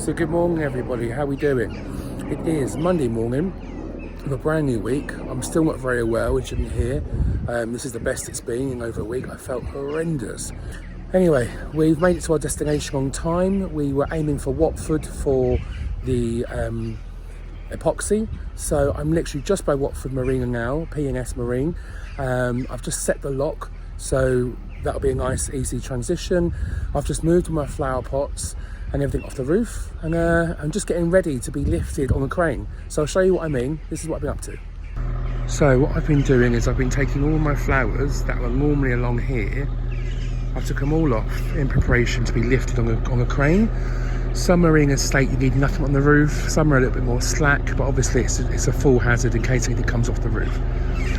So good morning everybody, how we doing? It is Monday morning of a brand new week. I'm still not very well, as you can hear. This is the best it's been in over a week. I felt horrendous. Anyway, we've made it to our destination on time. We were aiming for Watford for the epoxy. So I'm literally just by Watford Marina now, P&S Marine. I've just set the lock, so that'll be a nice easy transition. I've just moved my flower pots and everything off the roof, and I'm just getting ready to be lifted on a crane. So I'll show you what I mean. This is what I've been up to. So what I've been doing is I've been taking all my flowers that are normally along here. I took them all off in preparation to be lifted on a crane. Some are in a state you need nothing on the roof, some are a little bit more slack, but obviously it's a full hazard in case anything comes off the roof.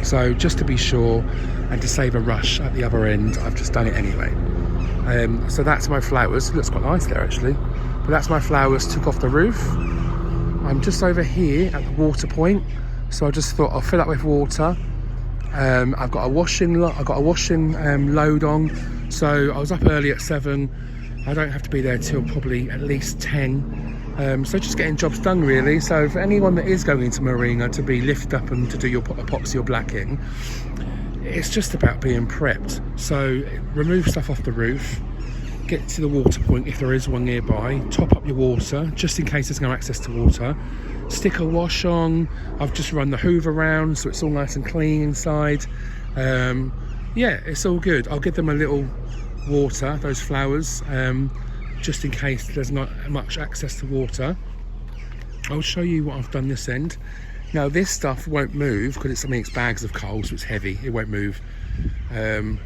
So just to be sure and to save a rush at the other end, I've just done it anyway. So that's my flowers. It looks quite nice there actually, but that's my flowers took off the roof. I'm just over here at the water point, so I just thought I'll fill up with water. I've got a washing load on, so I was up early at 7. I don't have to be there till probably at least 10. So just getting jobs done really. So for anyone that is going into Marina to be lifted up and to do your epoxy or blacking, it's just about being prepped. So remove stuff off the roof, get to the water point if there is one nearby, top up your water just in case there's no access to water, stick a wash on. I've just run the hoover around so it's all nice and clean inside. Yeah, it's all good. I'll give them a little water, those flowers, just in case there's not much access to water. I'll show you what I've done this end. Now this stuff won't move because it's bags of coal, so it's heavy, it won't move. And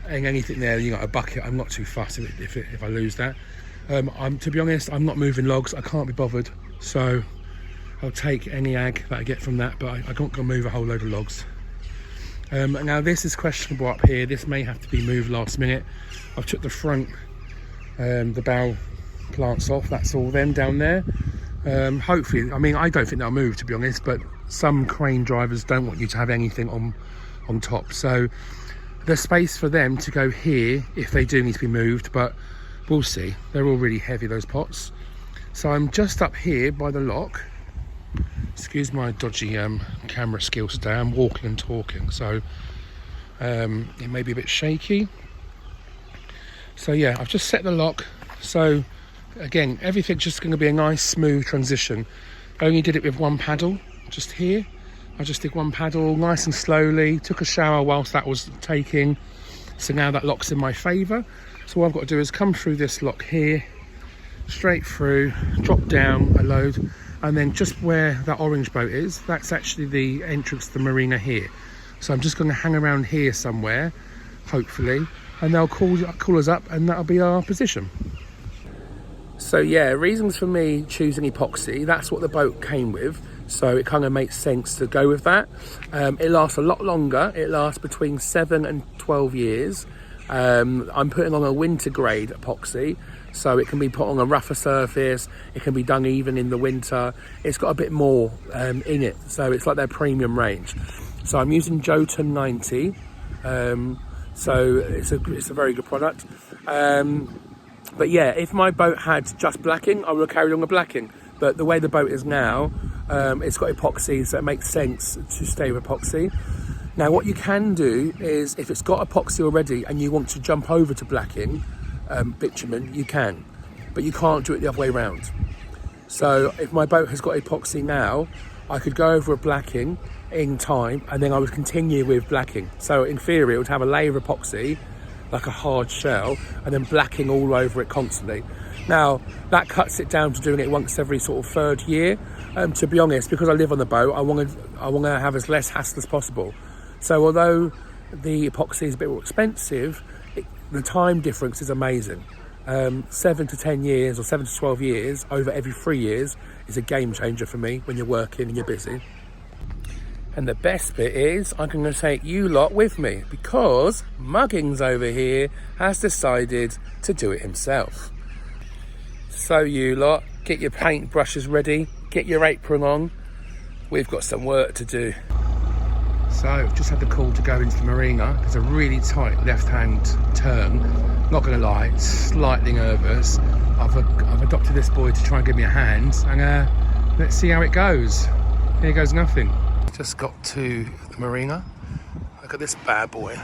anything there, you got a bucket, I'm not too fussed if I lose that. To be honest, I'm not moving logs, I can't be bothered, so I'll take any ag that I get from that, but I can't go move a whole load of logs. Now this is questionable up here, this may have to be moved last minute. I've took the front, the bow plants off, that's all them down there. Hopefully, I mean I don't think they'll move to be honest, but some crane drivers don't want you to have anything on top, so there's space for them to go here if they do need to be moved, but we'll see. They're all really heavy, those pots. So I'm just up here by the lock. Excuse my dodgy camera skills today, I'm walking and talking, so it may be a bit shaky. So yeah, I've just set the lock, so again everything's just going to be a nice smooth transition. I only did it with one paddle just here. I just did one paddle nice and slowly, took a shower whilst that was taking, so now that lock's in my favour. So what I've got to do is come through this lock here, straight through, drop down a load, and then just where that orange boat is, that's actually the entrance to the marina here. So I'm just going to hang around here somewhere, hopefully, and they'll call us up and that'll be our position. So yeah, reasons for me choosing epoxy, that's what the boat came with, so it kind of makes sense to go with that. It lasts a lot longer, it lasts between 7 and 12 years. I'm putting on a winter grade epoxy, so it can be put on a rougher surface, it can be done even in the winter. It's got a bit more in it, so it's like their premium range. So I'm using Jotun 90, so it's a very good product. But yeah, if my boat had just blacking, I would have carried on with blacking. But the way the boat is now, it's got epoxy, so it makes sense to stay with epoxy. Now what you can do is, if it's got epoxy already and you want to jump over to blacking, bitumen, you can. But you can't do it the other way around. So if my boat has got epoxy now, I could go over a blacking in time and then I would continue with blacking. So in theory it would have a layer of epoxy, like a hard shell, and then blacking all over it constantly. Now that cuts it down to doing it once every sort of 3rd year. To be honest, because I live on the boat, I want to have as less hassle as possible. So although the epoxy is a bit more expensive, the time difference is amazing. 7 to 10 years or 7 to 12 years over every 3 years is a game changer for me when you're working and you're busy. And the best bit is I'm going to take you lot with me because Muggins over here has decided to do it himself. So you lot, get your paint brushes ready, get your apron on. We've got some work to do. So I've just had the call to go into the marina. There's a really tight left-hand turn. Not going to lie, slightly nervous. I've adopted this boy to try and give me a hand, and let's see how it goes. Here goes nothing. Just got to the marina. Look at this bad boy.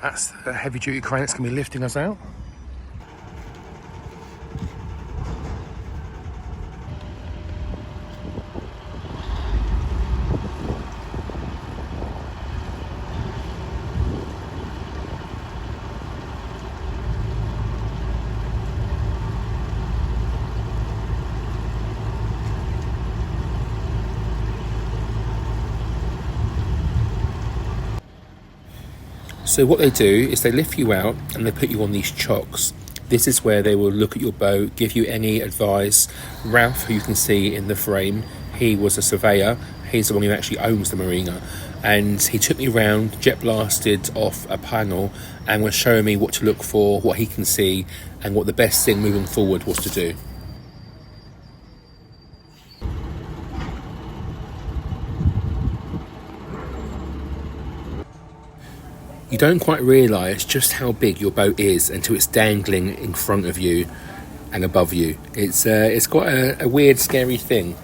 That's a heavy duty crane that's gonna be lifting us out. So what they do is they lift you out and they put you on these chocks. This is where they will look at your boat, give you any advice. Ralph, who you can see in the frame, he was a surveyor. He's the one who actually owns the marina. And he took me around, jet blasted off a panel, and was showing me what to look for, what he can see, and what the best thing moving forward was to do. You don't quite realise just how big your boat is until it's dangling in front of you and above you. It's quite a weird, scary thing.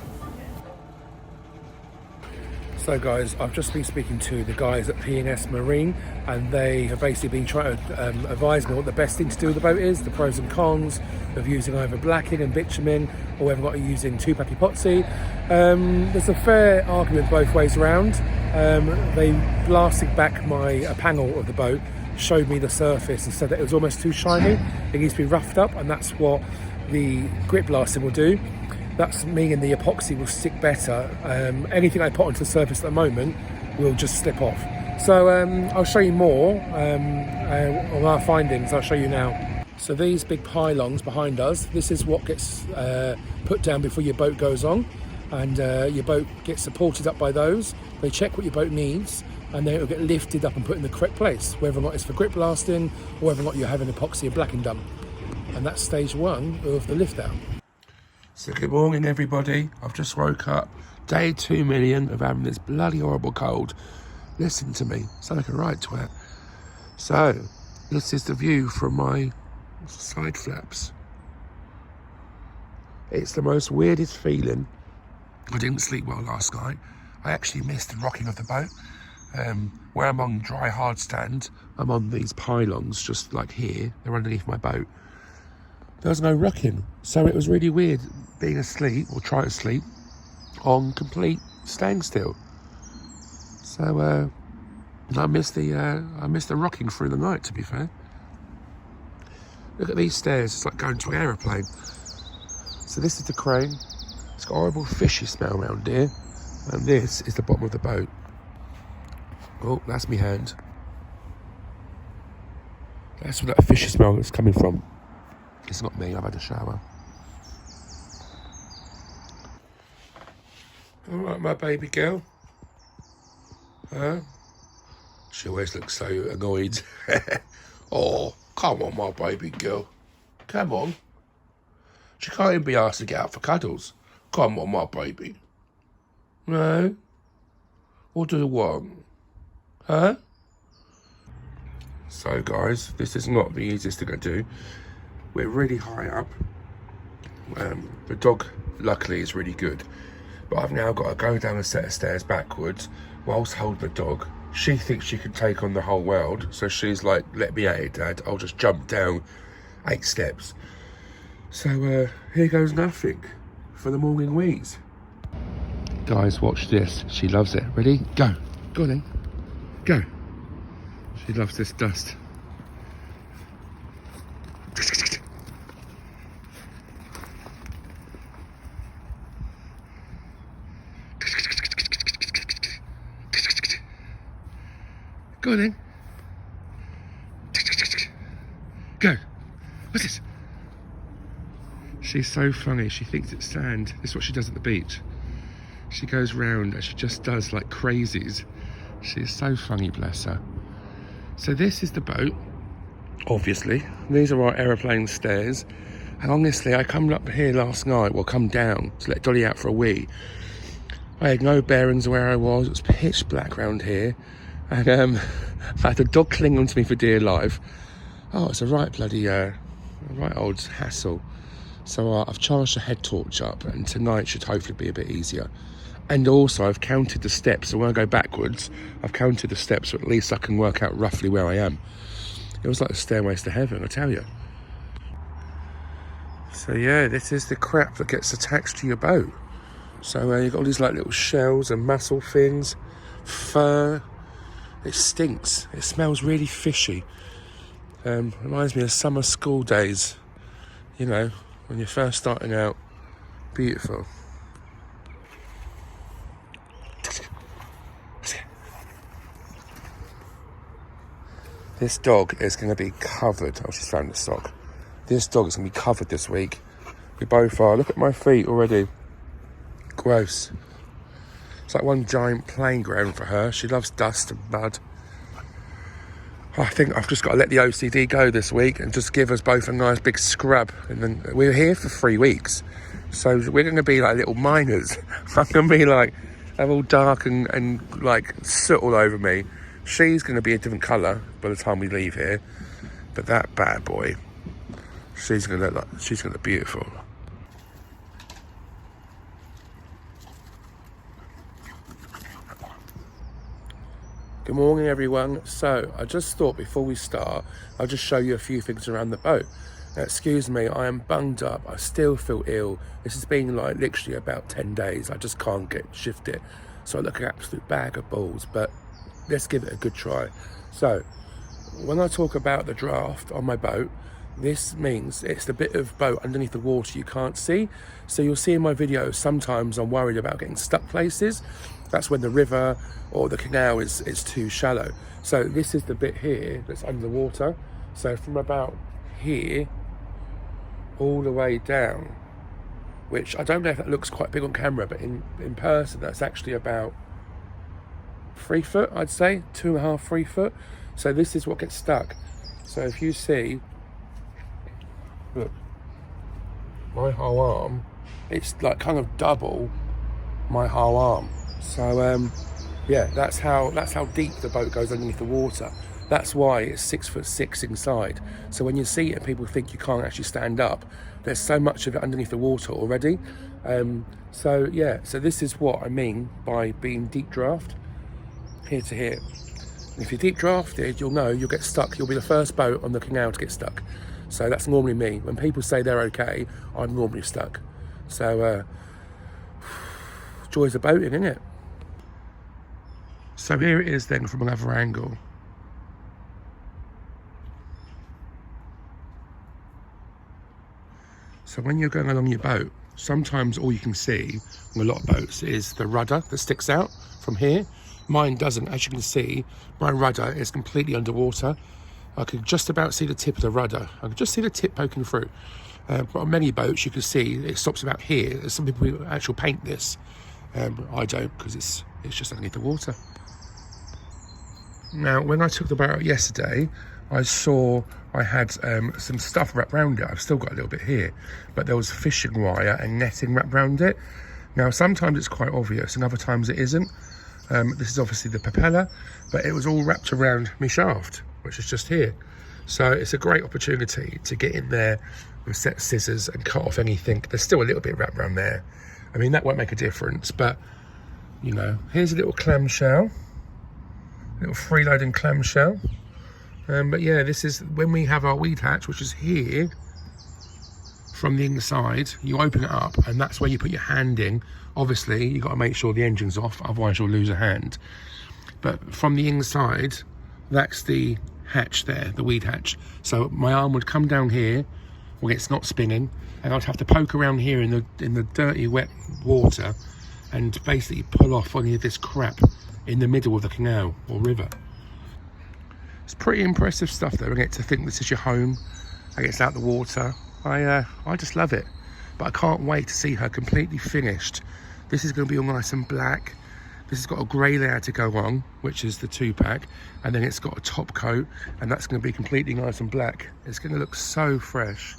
So guys, I've just been speaking to the guys at P&S Marine, and they have basically been trying to advise me what the best thing to do with the boat is, the pros and cons of using either blacking and bitumen or whether or not you're using 2-pack epoxy. There's a fair argument both ways around. They blasted back my panel of the boat, showed me the surface and said that it was almost too shiny. It needs to be roughed up, and that's what the grit blasting will do. That's meaning the epoxy will stick better. Anything I put onto the surface at the moment will just slip off. So I'll show you more on our findings. I'll show you now. So these big pylons behind us, this is what gets put down before your boat goes on, and your boat gets supported up by those. They check what your boat needs, and then it'll get lifted up and put in the correct place, whether or not it's for grip blasting or whether or not you're having epoxy and blacking done. And that's stage 1 of the lift out. So good morning everybody, I've just woke up. Day 2 million of having this bloody horrible cold. Listen to me, sound like a right twat. So, this is the view from my side flaps. It's the most weirdest feeling. I didn't sleep well last night. I actually missed the rocking of the boat. Where I'm on dry hard stand, I'm on these pylons just like here, they're underneath my boat. There was no rocking, so it was really weird being asleep or trying to sleep on complete standstill. So I missed the rocking through the night, to be fair. Look at these stairs, it's like going to an aeroplane. So this is the crane. It's got a horrible fishy smell around here, and this is the bottom of the boat. Oh, that's me hand. That's where that fishy smell is coming from. It's not me, I've had a shower. All right, my baby girl. Huh? She always looks so annoyed. Oh, come on, my baby girl. Come on. She can't even be asked to get out for cuddles. Come on, my baby. No? What do you want? Huh? So, guys, this is not the easiest thing to do. We're really high up. The dog, luckily, is really good. But I've now got to go down a set of stairs backwards whilst holding the dog. She thinks she can take on the whole world. So she's like, let me at it, Dad. I'll just jump down 8 steps. So here goes nothing for the morning wheeze. Guys, watch this. She loves it. Ready? Go. Go on then. Go. She loves this dust. Go on then. Go. What's this? She's so funny. She thinks it's sand. This is what she does at the beach. She goes round and she just does like crazies. She's so funny, bless her. So this is the boat, obviously. These are our aeroplane stairs. And honestly, I come up here last night, well, come down to let Dolly out for a wee. I had no bearings where I was. It was pitch black around here. And I had a dog cling onto me for dear life. Oh, it's a right bloody Right old hassle. So I've charged the head torch up, and tonight should hopefully be a bit easier. And also I've counted the steps, so when I go backwards, I've counted the steps, so at least I can work out roughly where I am. It was like the stairways to heaven, I tell you. So yeah, this is the crap that gets attached to your boat. So you've got all these like little shells and mussel things, fur. It stinks. It smells really fishy. Reminds me of summer school days, you know, when you're first starting out. Beautiful. This dog is going to be covered. Oh, she's found the sock. This dog is going to be covered this week. We both are. Look at my feet already. Gross. It's like one giant playground for her. She loves dust and mud. I think I've just got to let the OCD go this week and just give us both a nice big scrub. And then we're here for 3 weeks. So we're going to be like little miners. I'm going to be like, they're all dark and like soot all over me. She's going to be a different colour by the time we leave here. But that bad boy, she's going to look beautiful. Good morning, everyone. So I just thought before we start, I'll just show you a few things around the boat. Now, excuse me, I am bunged up. I still feel ill. This has been like literally about 10 days. I just can't shift it. So I look an absolute bag of balls, but let's give it a good try. So when I talk about the draft on my boat, this means it's the bit of boat underneath the water you can't see. So you'll see in my videos, sometimes I'm worried about getting stuck places. That's when the river or the canal is too shallow. So this is the bit here that's under the water. So from about here all the way down, which I don't know if that looks quite big on camera, but in person that's actually about 3 foot, I'd say, 2.5, 3 foot. So this is what gets stuck. So if you see, look, my whole arm, it's like kind of double my whole arm. So yeah, that's how deep the boat goes underneath the water. That's why it's 6'6" inside. So when you see it, people think you can't actually stand up. There's so much of it underneath the water already. So yeah, so this is what I mean by being deep draft, here to here. If you're deep drafted, you'll know you'll get stuck. You'll be the first boat on the canal to get stuck. So that's normally me. When people say they're okay, I'm normally stuck. So joys of boating, isn't it? So here it is then from another angle. So when you're going along your boat, sometimes all you can see on a lot of boats is the rudder that sticks out from here. Mine doesn't. As you can see, my rudder is completely underwater. I could just about see the tip of the rudder. I could just see the tip poking through. But on many boats, you can see it stops about here. There's some people who actually paint this. I don't, because it's just underneath the water. Now, when I took the boat out yesterday, I saw I had some stuff wrapped around it. I've still got a little bit here, but there was fishing wire and netting wrapped around it. Now, sometimes it's quite obvious and other times it isn't. This is obviously the propeller, but it was all wrapped around my shaft, which is just here. So it's a great opportunity to get in there with set scissors and cut off anything. There's still a little bit wrapped around there. I mean, that won't make a difference, but you know, here's a little clamshell, little freeloading clamshell. But yeah, this is when we have our weed hatch, which is here. From the inside, you open it up, and that's where you put your hand in. Obviously, you've got to make sure the engine's off, otherwise you'll lose a hand. But from the inside, that's the hatch there, the weed hatch. So my arm would come down here when it's not spinning, and I'd have to poke around here in the dirty, wet water and basically pull off any of this crap in the middle of the canal or river. It's pretty impressive stuff though, isn't it, to think this is your home, and it's out the water. I just love it, but I can't wait to see her completely finished. This is going to be all nice and black. This has got a grey layer to go on, which is the 2-pack, and then it's got a top coat, and that's going to be completely nice and black. It's going to look so fresh.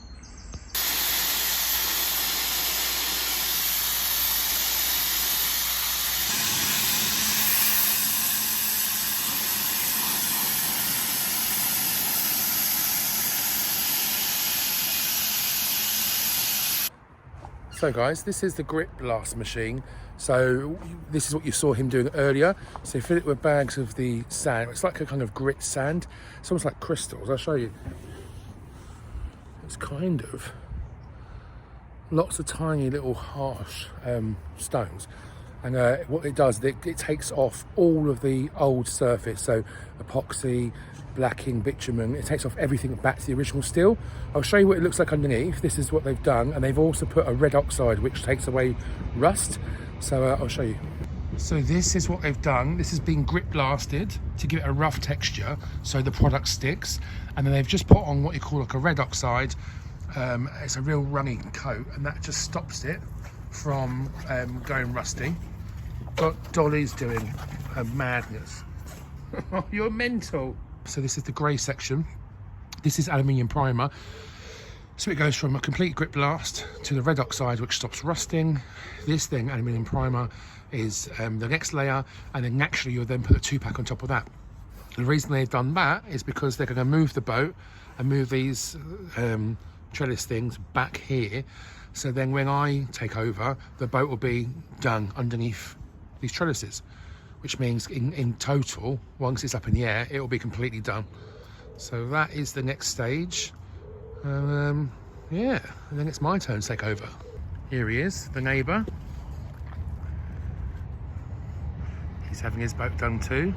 So guys, this is the grip blast machine. So this is what you saw him doing earlier. So you fill it with bags of the sand. It's like a kind of grit sand. It's almost like crystals. I'll show you. It's kind of lots of tiny little harsh stones. And what it does, it takes off all of the old surface. So epoxy, blacking, bitumen, it takes off everything back to the original steel. I'll show you what it looks like underneath. This is what they've done, and they've also put a red oxide which takes away rust. So I'll show you. So this is what they've done. This has been grip blasted to give it a rough texture so the product sticks, and then they've just put on what you call like a red oxide. It's a real runny coat, and that just stops it from going rusty. Got Dolly's doing her madness. You're mental. So this is the grey section. This is aluminium primer. So it goes from a complete grip blast to the red oxide, which stops rusting. This thing, aluminium primer, is the next layer, and then naturally you'll then put a 2-pack on top of that. The reason they've done that is because they're going to move the boat and move these trellis things back here. So then when I take over, the boat will be done underneath these trellises, which means in total, once it's up in the air, it will be completely done. So that is the next stage. Yeah, and then it's my turn to take over. Here he is, the neighbour. He's having his boat done too.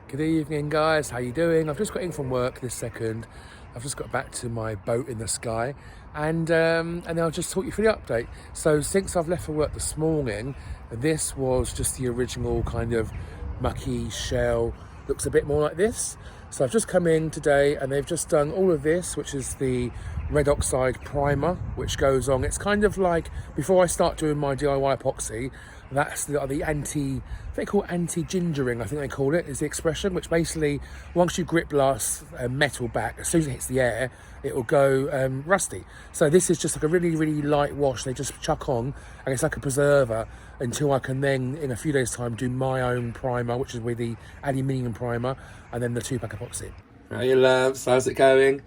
Good evening guys, how you doing? I've just got in from work this second. I've just got back to my boat in the sky, and then I'll just talk you through the update. So since I've left for work this morning, this was just the original kind of mucky shell. Looks a bit more like this. So I've just come in today and they've just done all of this, which is the red oxide primer, which goes on. It's kind of like, before I start doing my DIY epoxy, that's the anti, they call it anti-gingering, I think they call it, is the expression, which basically, once you grip blast metal back, as soon as it hits the air, it will go rusty. So this is just like a really, really light wash they just chuck on, and it's like a preserver until I can then, in a few days' time, do my own primer, which is with the aluminium primer, and then the 2-pack epoxy. Hey loves, how's it going?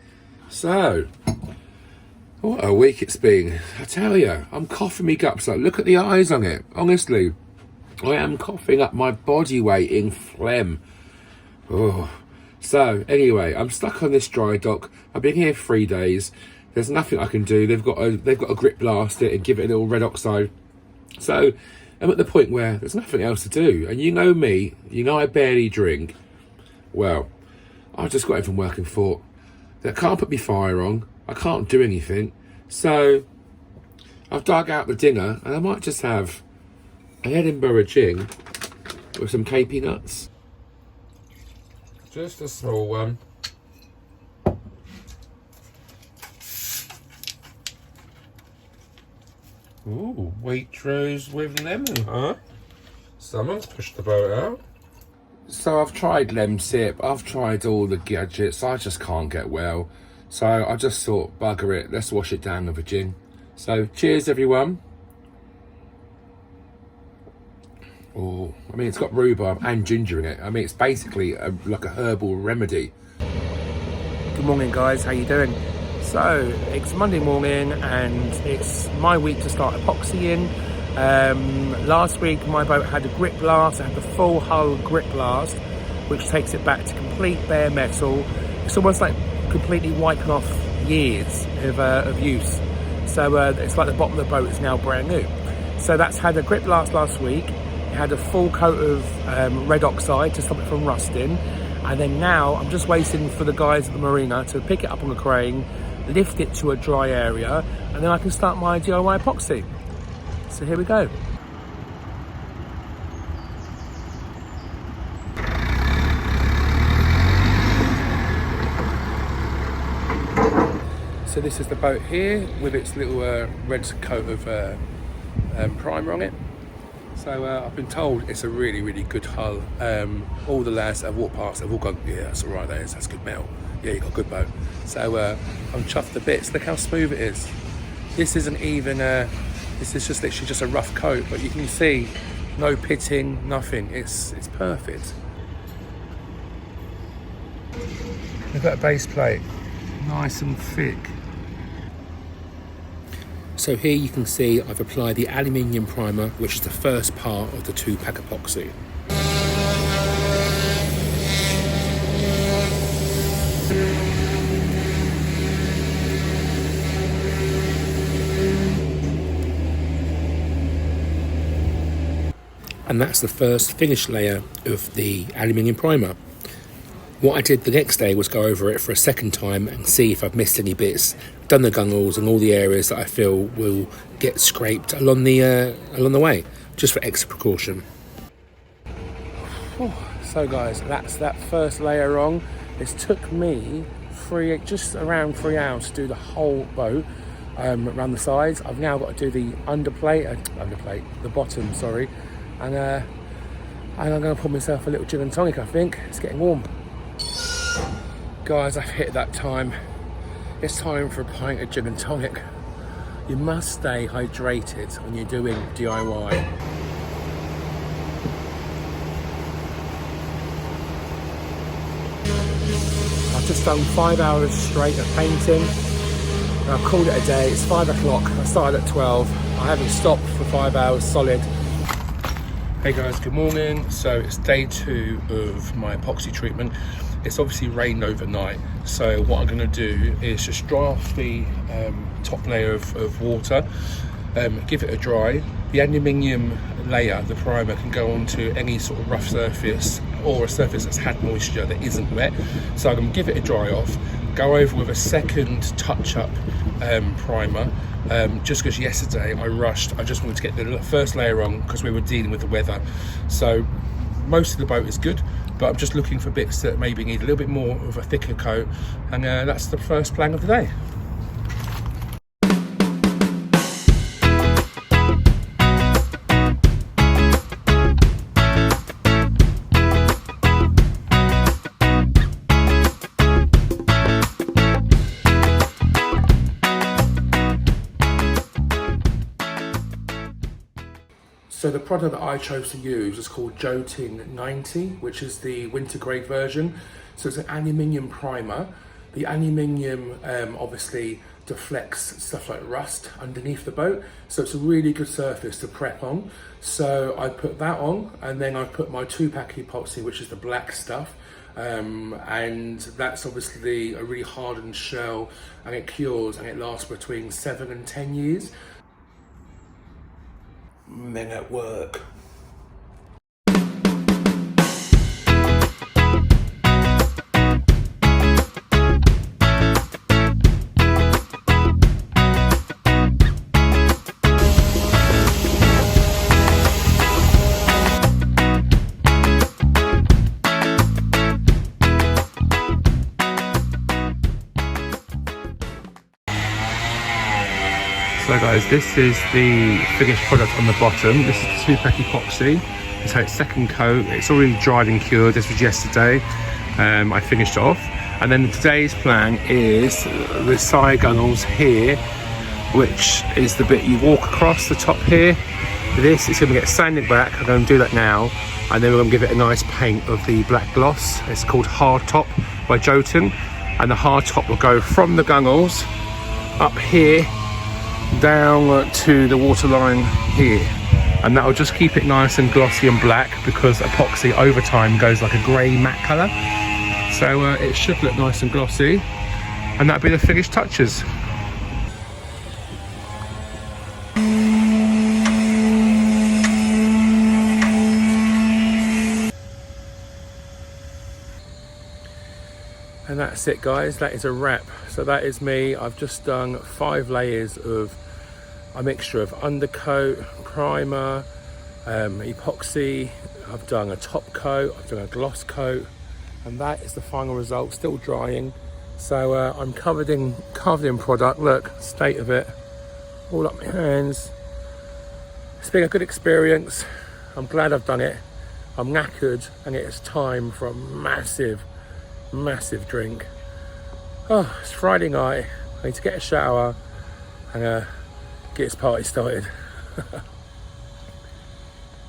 So, what a week it's been. I tell you, I'm coughing me guts up. Look at the eyes on it. Honestly, I am coughing up my body weight in phlegm. Oh. So, anyway, I'm stuck on this dry dock. I've been here 3 days. There's nothing I can do. They've got to grip blast it and give it a little red oxide. So, I'm at the point where there's nothing else to do. And you know me, you know I barely drink. Well, I just got in from work and thought, I can't put my fire on. I can't do anything. So I've dug out the dinger, and I might just have an Edinburgh gin with some KP nuts. Just a small one. Ooh, Waitrose with lemon, huh? Someone's pushed the boat out. So I've tried Lemsip, I've tried all the gadgets, I just can't get well. So I just thought, bugger it, let's wash it down with a gin. So cheers everyone. Oh, I mean, it's got rhubarb and ginger in it. I mean, it's basically like a herbal remedy. Good morning guys, how you doing? So it's Monday morning and it's my week to start epoxying. Last week my boat had a grip blast. I had the full hull grip blast, which takes it back to complete bare metal. It's almost like completely wiping off years of use. So it's like the bottom of the boat is now brand new. So that's had a grip blast last week. It had a full coat of red oxide to stop it from rusting. And then now I'm just waiting for the guys at the marina to pick it up on the crane, lift it to a dry area, and then I can start my DIY epoxy. So here we go. So this is the boat here with its little red coat of primer on it. So I've been told it's a really, really good hull. All the lads that have walked past have all gone, yeah, that's all right, that's good metal. Yeah, you got a good boat. So I'm chuffed to bits. Look how smooth it is. This isn't even, this is just literally just a rough coat, but you can see no pitting, nothing. It's perfect. Look at that base plate, nice and thick. So here you can see I've applied the aluminium primer, which is the first part of the 2-pack epoxy. And that's the first finished layer of the aluminium primer. What I did the next day was go over it for a second time and see if I've missed any bits, done the gunnels and all the areas that I feel will get scraped along the way, just for extra precaution. So guys, that's that first layer on. It's took me just around 3 hours to do the whole boat around the sides. I've now got to do the the bottom, sorry, and I'm going to pour myself a little gin and tonic. I think it's getting warm. Guys, I've hit that time. It's time for a pint of gin and tonic. You must stay hydrated when you're doing DIY. I've just done 5 hours straight of painting. I've called it a day. It's 5 o'clock. I started at 12. I haven't stopped for 5 hours solid. Hey guys, good morning. So it's day 2 of my epoxy treatment. It's obviously rained overnight, so what I'm going to do is just dry off the top layer of water, give it a dry. The aluminium layer, the primer, can go onto any sort of rough surface or a surface that's had moisture that isn't wet. So I'm going to give it a dry off, go over with a second touch-up primer. Just because yesterday I rushed, I just wanted to get the first layer on because we were dealing with the weather. So most of the boat is good, but I'm just looking for bits that maybe need a little bit more of a thicker coat, and that's the first plan of the day. So the product that I chose to use is called Joting 90, which is the winter grade version. So it's an aluminium primer. The aluminium obviously deflects stuff like rust underneath the boat. So it's a really good surface to prep on. So I put that on, and then I put my 2-pack epoxy, which is the black stuff. And that's obviously a really hardened shell, and it cures and it lasts between 7 and 10 years. Men at work. So guys, this is the finished product on the bottom. This is the 2-pack epoxy. It's had its second coat. It's already dried and cured. This was yesterday. I finished it off. And then today's plan is the side gunnels here, which is the bit you walk across the top here. This is going to get sanded back. I'm going to do that now. And then we're going to give it a nice paint of the black gloss. It's called Hard Top by Joting. And the hard top will go from the gunnels up here down to the waterline here, and that will just keep it nice and glossy and black, because epoxy over time goes like a grey matte colour. So it should look nice and glossy, and that'll be the finished touches. And that's it guys, that is a wrap. So that is me. I've just done 5 layers of a mixture of undercoat, primer, epoxy. I've done a top coat, I've done a gloss coat, and that is the final result, still drying. So I'm covered in product. Look, state of it, all up my hands. It's been a good experience. I'm glad I've done it. I'm knackered, and it is time for a massive drink. Oh, it's Friday night. I need to get a shower and get this party started.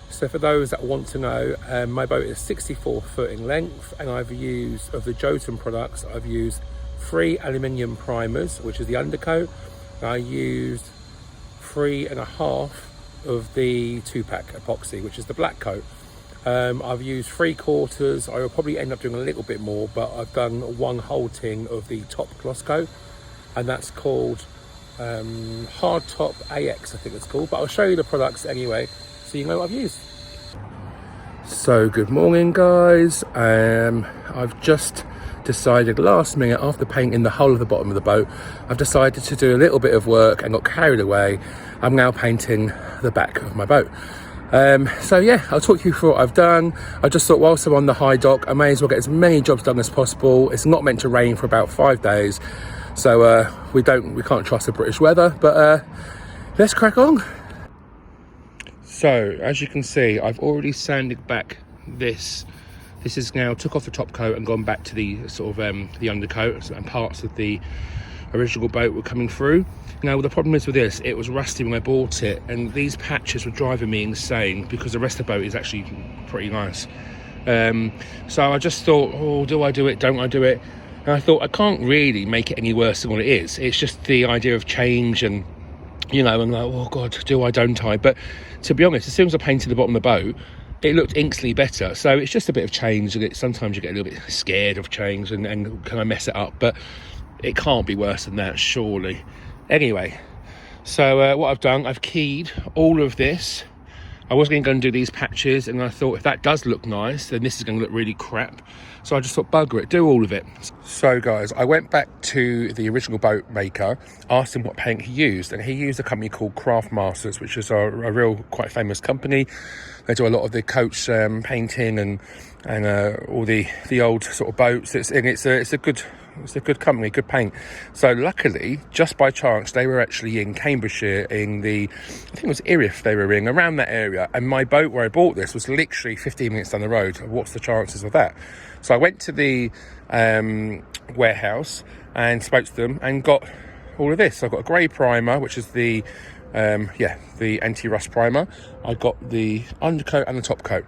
So for those that want to know, my boat is 64 foot in length, and I've used, of the Joting products, I've used 3 aluminium primers, which is the undercoat. I used 3.5 of the 2-pack epoxy, which is the black coat. I've used 3/4. I will probably end up doing a little bit more, but I've done one whole tin of the top gloss coat, and that's called Hard Top AX, I think it's called. But I'll show you the products anyway, so you know what I've used. So good morning, guys. I've just decided last minute, after painting the whole of the bottom of the boat, I've decided to do a little bit of work and got carried away. I'm now painting the back of my boat. So yeah, I'll talk you through what I've done. I just thought whilst I'm on the high dock, I may as well get as many jobs done as possible. It's not meant to rain for about 5 days, so we can't trust the British weather, but let's crack on. So as you can see, I've already sanded back this. This is now took off the top coat and gone back to the sort of the undercoat, and parts of the original boat were coming through. Now the problem is with this, it was rusty when I bought it, and these patches were driving me insane because the rest of the boat is actually pretty nice. So I just thought, oh, do I do it, don't I do it? And I thought, I can't really make it any worse than what it is. It's just the idea of change, and you know, I'm like, oh god, do I, don't I? But to be honest, as soon as I painted the bottom of the boat, it looked instantly better. So it's just a bit of change, and sometimes you get a little bit scared of change and can I mess it up, but it can't be worse than that, surely. Anyway, so what I've done, I've keyed all of this. I was going to do these patches, and I thought if that does look nice, then this is going to look really crap. So I just thought, bugger it, do all of it. So guys, I went back to the original boat maker, asked him what paint he used, and he used a company called Craft Masters, which is a real quite famous company. They do a lot of the coach painting and all the old sort of boats. It's a good company, good paint. So luckily, just by chance, they were actually in Cambridgeshire, in I think it was Erith they were in, around that area. And my boat where I bought this was literally 15 minutes down the road. What's the chances of that? So I went to the warehouse and spoke to them and got all of this. So I've got a grey primer, which is the anti-rust primer. I got the undercoat and the top coat.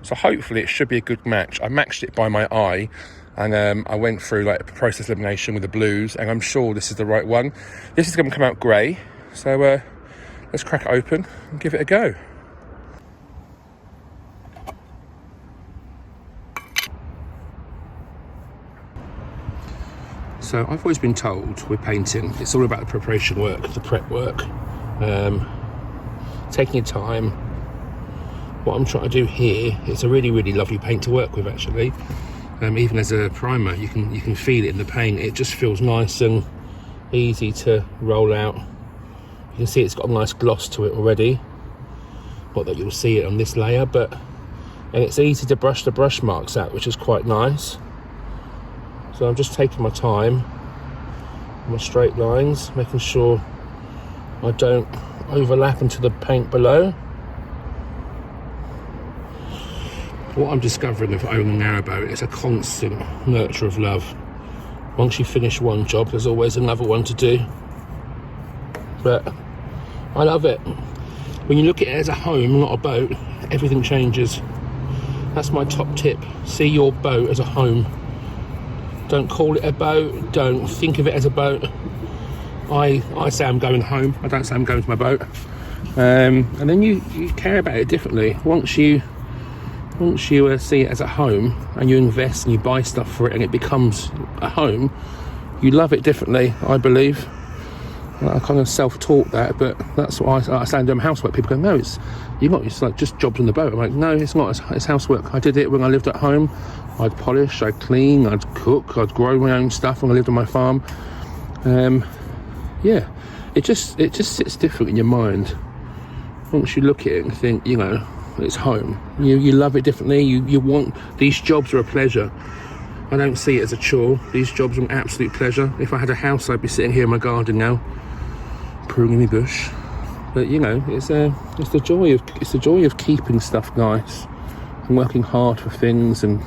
So hopefully it should be a good match. I matched it by my eye, and I went through like process elimination with the blues, and I'm sure this is the right one. This is going to come out grey, so let's crack it open and give it a go. So I've always been told with painting, it's all about the preparation work, the prep work, taking your time. What I'm trying to do here, it's a really, really lovely paint to work with actually. Even as a primer, you can feel it in the paint. It just feels nice and easy to roll out. You can see it's got a nice gloss to it already. Not that you'll see it on this layer, and it's easy to brush the brush marks out, which is quite nice. So I'm just taking my time, my straight lines, making sure I don't overlap into the paint below. What I'm discovering of owning a narrowboat is a constant nurture of love. Once you finish one job, there's always another one to do. But I love it. When you look at it as a home, not a boat, everything changes. That's my top tip. See your boat as a home. Don't call it a boat. Don't think of it as a boat. I say I'm going home. I don't say I'm going to my boat. And then you care about it differently. Once you see it as a home, and you invest and you buy stuff for it, and it becomes a home, you love it differently, I believe. I kind of self-taught that, but that's what I stand doing housework. People go, no, it's like just jobs on the boat. I'm like, no, it's not. It's housework. I did it when I lived at home. I'd polish, I'd clean, I'd cook, I'd grow my own stuff when I lived on my farm. Yeah, it just sits different in your mind. Once you look at it and think, you know, it's home. You love it differently. You want, these jobs are a pleasure. I don't see it as a chore. These jobs are an absolute pleasure. If I had a house, I'd be sitting here in my garden now, pruning my bush. But you know, it's the joy of keeping stuff nice and working hard for things, and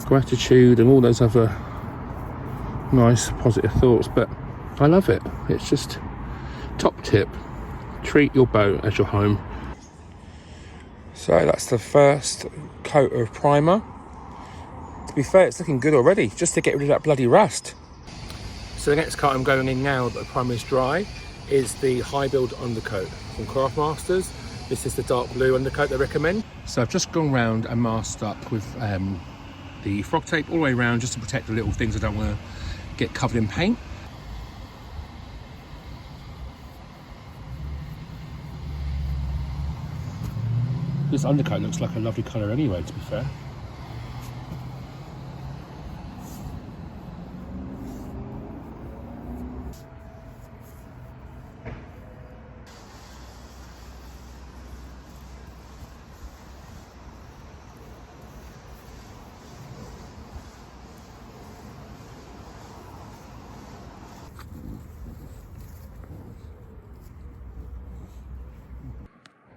gratitude and all those other nice positive thoughts. But I love it. It's just top tip. Treat your boat as your home. So that's the first coat of primer. To be fair, it's looking good already, just to get rid of that bloody rust. So the next coat I'm going in now that the primer is dry is the high build undercoat from Craftmasters. This is the dark blue undercoat they recommend. So I've just gone round and masked up with the frog tape all the way around, just to protect the little things I don't want to get covered in paint. This undercoat looks like a lovely colour anyway, to be fair.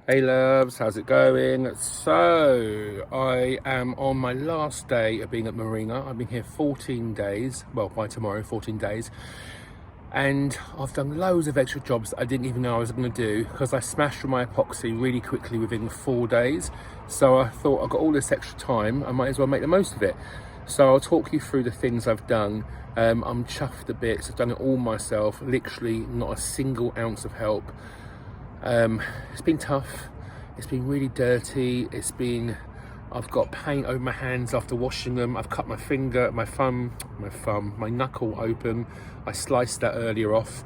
Hey loves, how's it going? So, I am on my last day of being at Marina. I've been here 14 days, well by tomorrow 14 days, and I've done loads of extra jobs that I didn't even know I was going to do because I smashed through my epoxy really quickly within 4 days. So I thought I've got all this extra time, I might as well make the most of it. So I'll talk you through the things I've done. I'm chuffed to bits, I've done it all myself, literally not a single ounce of help. It's been tough, it's been really dirty, I've got paint over my hands after washing them, I've cut my finger, my knuckle open, I sliced that earlier off.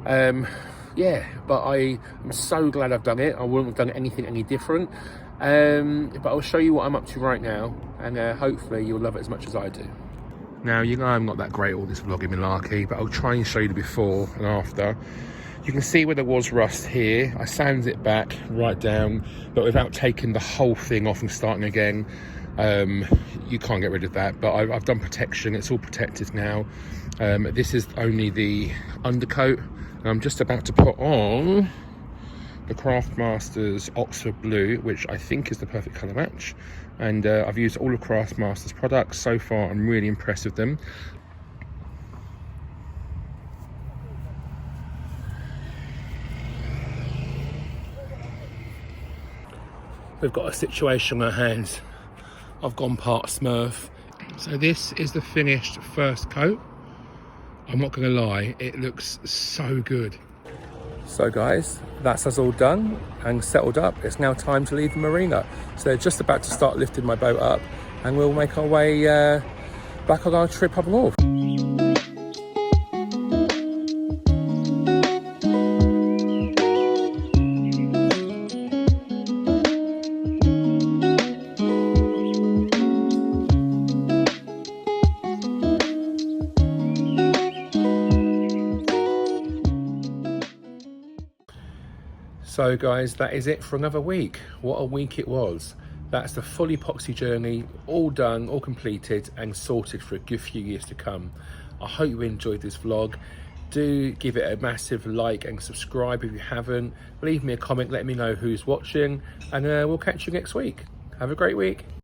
Yeah, but I'm so glad I've done it. I wouldn't have done anything any different. But I'll show you what I'm up to right now, and hopefully you'll love it as much as I do. Now, you know I'm not that great at all this vlogging malarkey, but I'll try and show you the before and after. You can see where there was rust here. I sanded it back right down, but without taking the whole thing off and starting again. You can't get rid of that, but I've done protection. It's all protected now. This is only the undercoat, and I'm just about to put on the Craftmasters Oxford Blue, which I think is the perfect colour match. And I've used all of Craftmasters products. So far, I'm really impressed with them. We've got a situation on our hands. I've gone part Smurf. So this is the finished first coat. I'm not gonna lie, it looks so good. So guys, that's us all done and settled up. It's now time to leave the marina. So they're just about to start lifting my boat up, and we'll make our way back on our trip up north. So guys, that is it for another week. What a week it was. That's the full epoxy journey, all done, all completed and sorted for a good few years to come. I hope you enjoyed this vlog. Do give it a massive like and subscribe if you haven't. Leave me a comment, let me know who's watching, and we'll catch you next week. Have a great week.